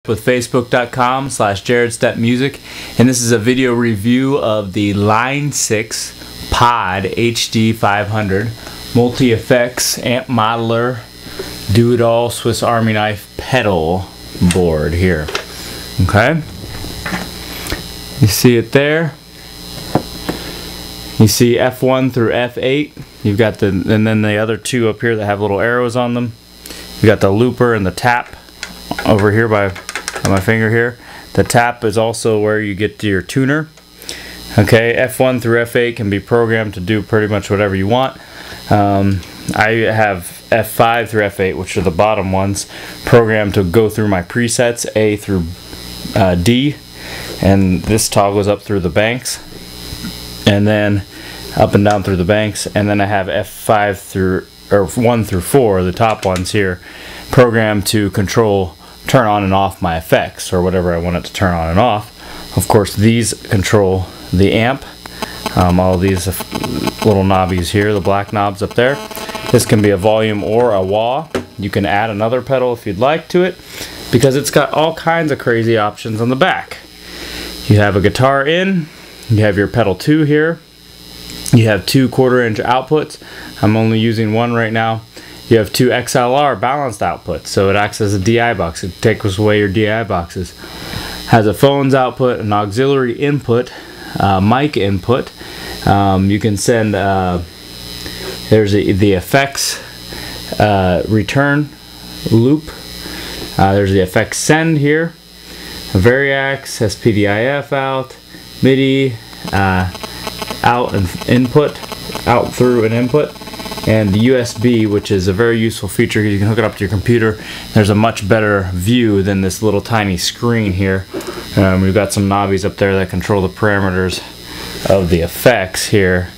with facebook.com/Jared Stepp Music, and this is a video review of the Line 6 POD HD500 multi-effects amp modeler do-it-all Swiss Army knife pedal board here. Okay, you see it there. You see F1 through F8. You've got and then the other two up here that have little arrows on them. You got the looper and the tap over here by my finger here. The tap is also where you get to your tuner. Okay, F1 through F8 can be programmed to do pretty much whatever you want. I have F5 through F8, which are the bottom ones, programmed to go through my presets A through D, and this toggles up through the banks, and then up and down through the banks, and then I have F5 through, or 1 through 4, the top ones here, programmed to turn on and off my effects, or whatever I want it to turn on and off. Of course, these control the amp. All these little knobbies here, the black knobs up there. This can be a volume or a wah. You can add another pedal if you'd like to it, because it's got all kinds of crazy options on the back. You have a guitar in, you have your pedal 2 here, you have 2 1/4-inch outputs. I'm only using one right now. You have 2 XLR balanced outputs, so it acts as a DI box. It takes away your DI boxes. Has a phones output, an auxiliary input, mic input. You can send, there's the effects return loop. There's the effects send here. A Variax, SPDIF out, MIDI out and input, out through and input, and the USB, which is a very useful feature because you can hook it up to your computer. There's a much better view than this little tiny screen here. We've got some knobbies up there that control the parameters of the effects here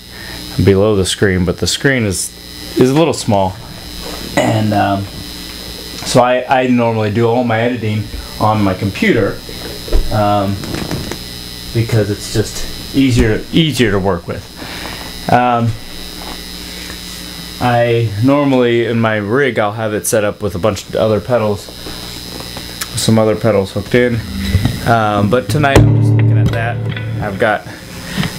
below the screen, but the screen is a little small, and so I normally do all my editing on my computer because it's just easier to work with. I normally, in my rig, I'll have it set up with a bunch of other pedals, some other pedals hooked in, but tonight I'm just looking at that. I've got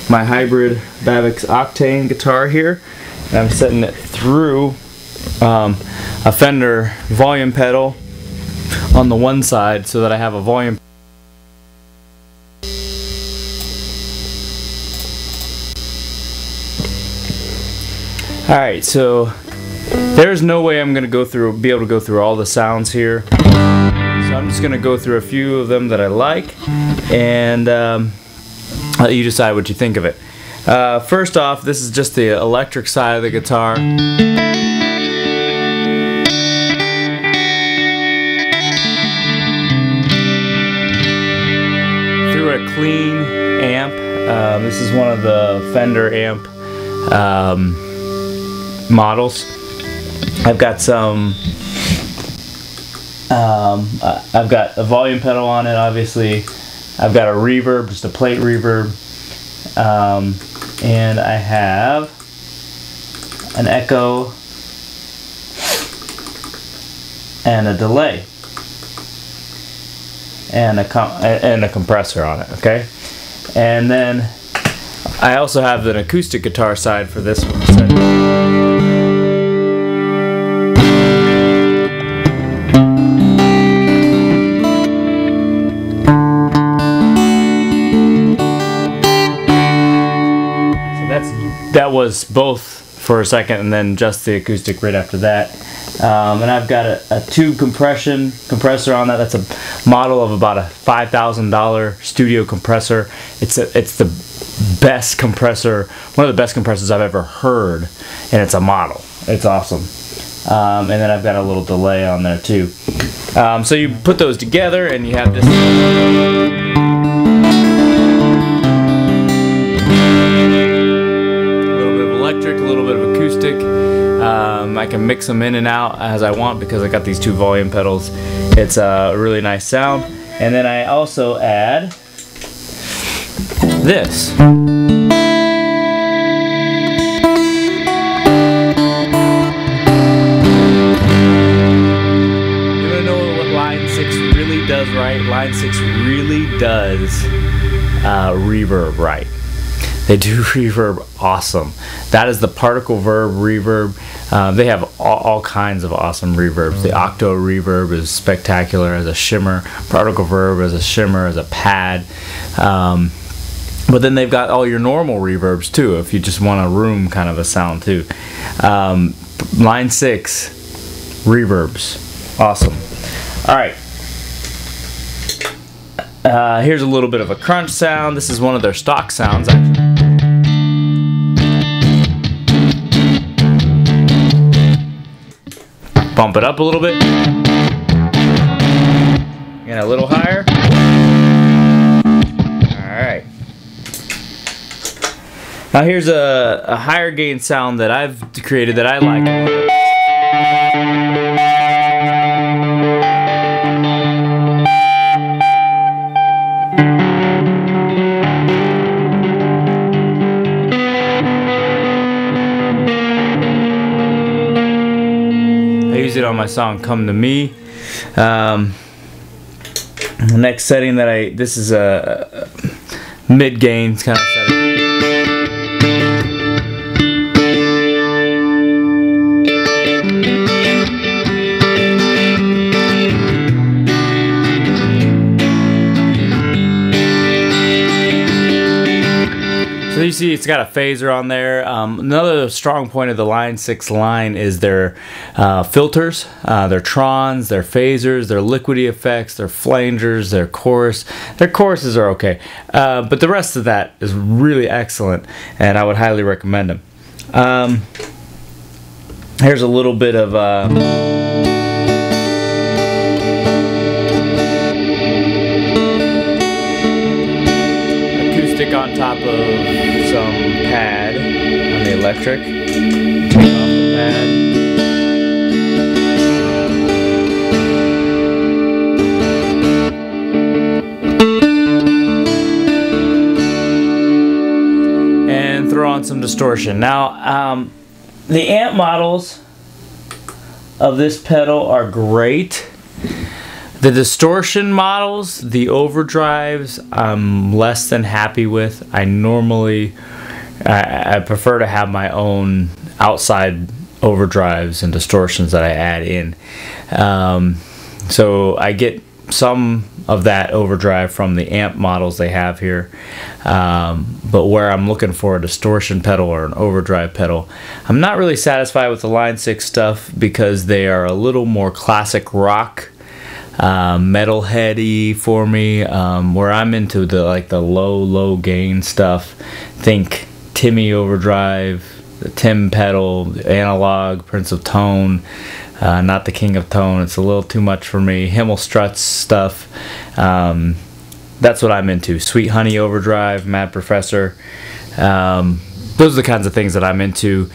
my hybrid Bavix Octane guitar here, and I'm setting it through a Fender volume pedal on the one side so that I have a volume. Alright, so there's no way I'm going to be able to go through all the sounds here. So I'm just going to go through a few of them that I like, and let you decide what you think of it. First off, this is just the electric side of the guitar. Through a clean amp. This is one of the Fender amp models. I've got some I've got a volume pedal on it, obviously. I've got a reverb, just a plate reverb, and I have an echo and a delay and a compressor on it. Okay, and then I also have an acoustic guitar side for this one. That was both for a second, and then just the acoustic right after that. And I've got a tube compressor on that. That's a model of about a $5,000 studio compressor. It's the best compressor, one of the best compressors I've ever heard, and it's a model. It's awesome. And then I've got a little delay on there too. So you put those together, and you have this. A little bit of acoustic. I can mix them in and out as I want because I got these 2 volume pedals. It's a really nice sound. And then I also add this. You want to know what Line 6 really does right, Line 6 really does reverb right. They do reverb awesome. That is the particle verb reverb. They have all kinds of awesome reverbs. The octo reverb is spectacular as a shimmer. Particle verb as a shimmer, as a pad. But then they've got all your normal reverbs too, if you just want a room kind of a sound too. Line 6 reverbs, awesome. All right. Here's a little bit of a crunch sound. This is one of their stock sounds, actually. Bump it up a little bit. And a little higher. Alright. Now here's a higher gain sound that I've created that I like a little bit. It on my song "Come to Me." The next setting that this is a mid gain kind of setting. So you see it's got a phaser on there. Another strong point of the Line 6 line is their filters, their trons, their phasers, their liquidy effects, their flangers, their chorus. Their choruses are okay, but the rest of that is really excellent, and I would highly recommend them. Here's a little bit of acoustic on top of some pad on the electric. Take off the pad. And throw on some distortion. Now, the amp models of this pedal are great. The distortion models, the overdrives, I'm less than happy with. I prefer to have my own outside overdrives and distortions that I add in. So I get some of that overdrive from the amp models they have here. But where I'm looking for a distortion pedal or an overdrive pedal, I'm not really satisfied with the Line 6 stuff because they are a little more classic rock, metalheady for me, where I'm into the low gain stuff. Think Timmy overdrive, the Tim pedal, the analog, Prince of Tone, not the King of Tone. It's a little too much for me. Himmelstrutz stuff, that's what I'm into. Sweet Honey overdrive, Mad Professor. Those are the kinds of things that I'm into.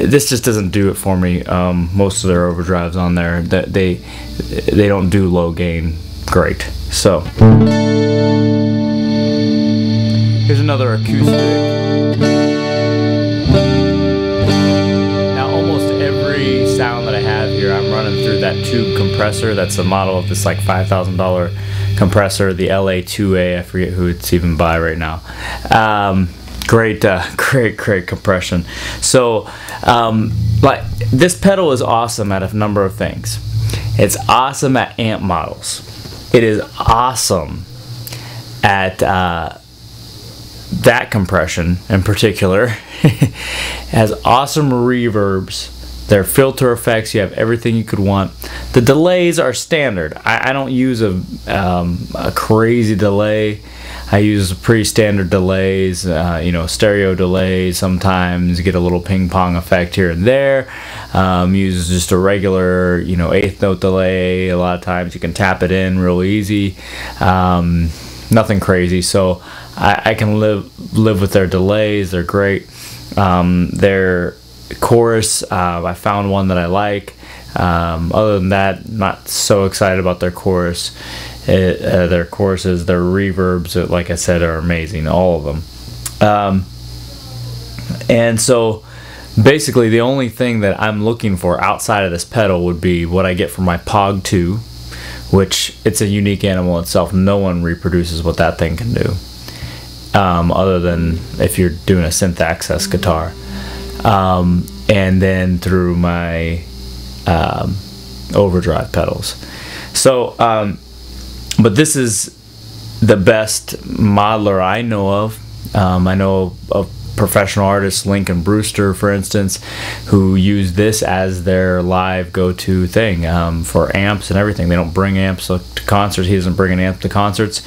This just doesn't do it for me. Most of their overdrives on there, they don't do low gain great. So here's another acoustic. Now almost every sound that I have here, I'm running through that tube compressor. That's the model of this like $5,000 compressor, the LA2A. I forget who it's even by right now. Great compression. So like this pedal is awesome at a number of things. It's awesome at amp models. It is awesome at that compression in particular. Has awesome reverbs. Their filter effects, you have everything you could want. The delays are standard. I don't use a crazy delay. I use pretty standard delays, stereo delays. Sometimes you get a little ping pong effect here and there. Use just a regular, eighth note delay. A lot of times you can tap it in real easy. Nothing crazy. So I can live with their delays. They're great. Their chorus, I found one that I like. Other than that, not so excited about their chorus. Their choruses, their reverbs, like I said, are amazing, all of them. And so basically the only thing that I'm looking for outside of this pedal would be what I get from my POD 2, which it's a unique animal itself. No one reproduces what that thing can do, other than if you're doing a synth access guitar. And then through my overdrive pedals. So, but this is the best modeler I know of. I know of professional artists, Lincoln Brewster, for instance, who use this as their live go-to thing for amps and everything. They don't bring amps to concerts. He doesn't bring an amp to concerts.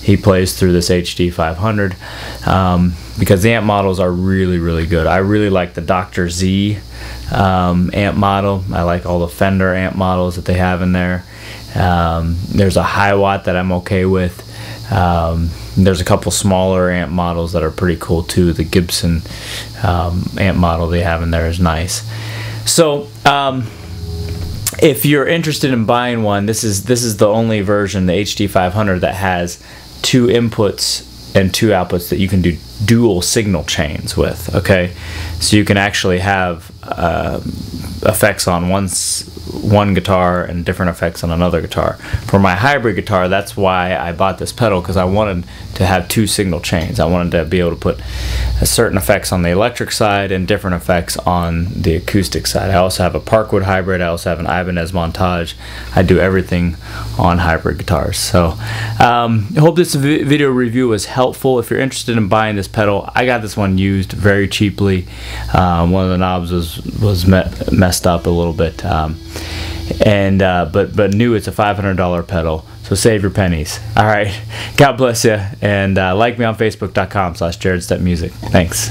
He plays through this HD500 because the amp models are really, really good. I really like the Dr. Z amp model. I like all the Fender amp models that they have in there. There's a high watt that I'm okay with. There's a couple smaller amp models that are pretty cool too. The Gibson amp model they have in there is nice. So if you're interested in buying one, this is the only version, the HD500, that has 2 inputs and 2 outputs that you can do dual signal chains with. Okay, so you can actually have effects on one guitar and different effects on another guitar. For my hybrid guitar, that's why I bought this pedal, because I wanted to have 2 signal chains. I wanted to be able to put certain effects on the electric side and different effects on the acoustic side. I also have a Parkwood hybrid. I also have an Ibanez Montage. I do everything on hybrid guitars. So I hope this video review was helpful. If you're interested in buying this pedal, I got this one used very cheaply. One of the knobs was messed up a little bit, but new. It's a $500 pedal, so save your pennies. All right, God bless you, and like me on Facebook.com/JaredSteppMusic. Thanks.